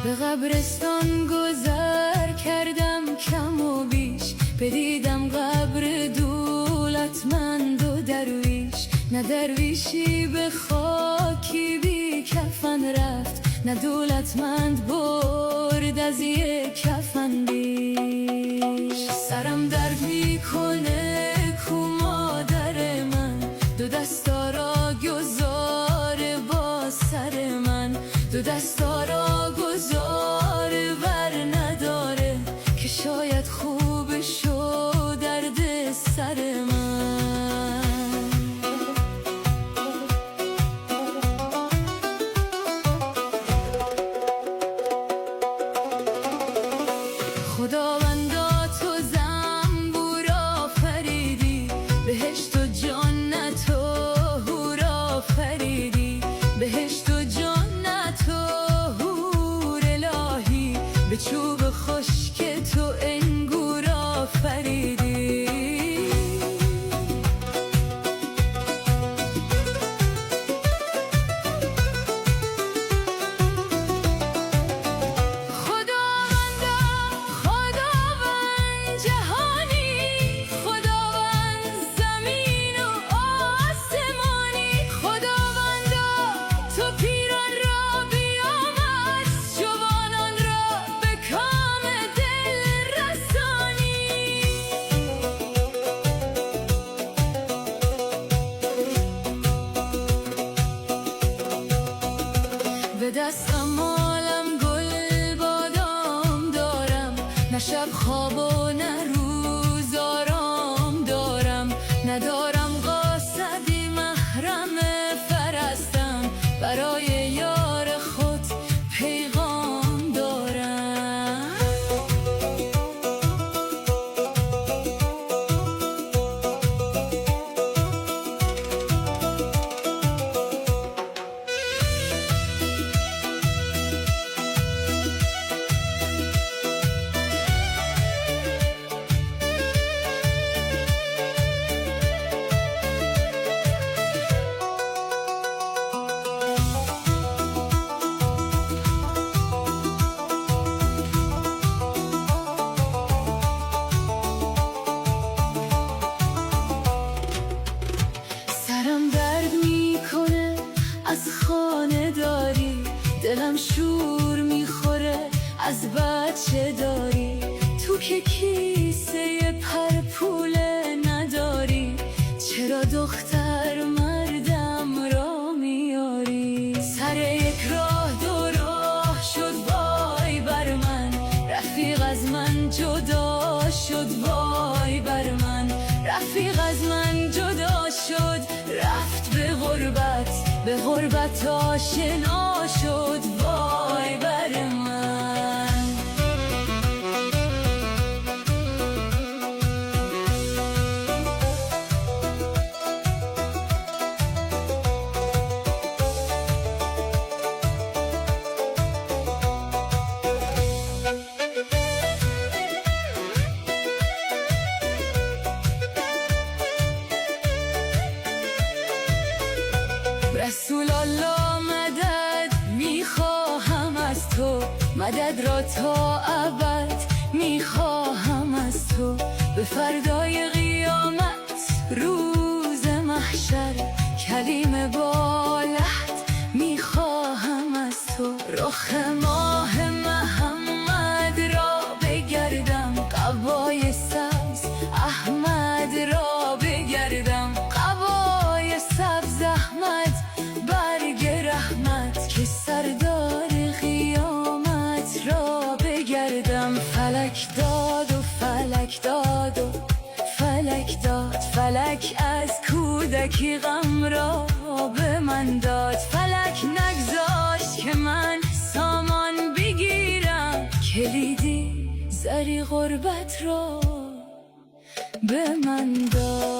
به قبرستان گذر کردم کم و بیش، بدیدم قبر دولتمند و درویش. نه درویشی به خاکی بی کفن رفت، نه دولتمند برد از یک کفن بیش. سرم درد میکنه کو مادر من، دو دستا را گذاره با سر من. دو دستا را گذاره ور نداره، که شاید خوب شو درد سر من. خداوندا تو زنبور آفریدی، بهشت و جنت و حور آفریدی. بهشت و جنت و حور الهی، به چوب خشک تو انگور آفریدی. به دستم عالم گل بادام دارم، نه شب خواب و نه روز آرام دارم. ندارم قاصدی محرم فرستم، برای یار خود پیغام دارم. سرم درد میکنه از خانه داری، دلم شور میخوره از بچه داری. تو که کیسه پرپوله نداری، چرا دختر مردم را میاری؟ سر یک راه دو راه شد وای بر من، رفیق از من جدا شد وای بر من. رفیق از من جدا شد رفت به غربت، به غربت آشنا شد وای بر من. رسول الله مدد میخواهم از تو، مدد را تا ابد میخواهم از تو. به فردای قیامت روز محشر، کلیم بالحد میخواهم از تو. رخ ماه محمد را بگردم، قبای سبز احمد را بگردم. قبای سبز احمد برگ رحمت، که سردار قیامت را بگردم. فلک داد و فلک داد و فلک داد، فلک از کودکی غم را به من داد. فلک نگذاشت که من سامان بگیرم، کلیدی زری غربت را به من داد.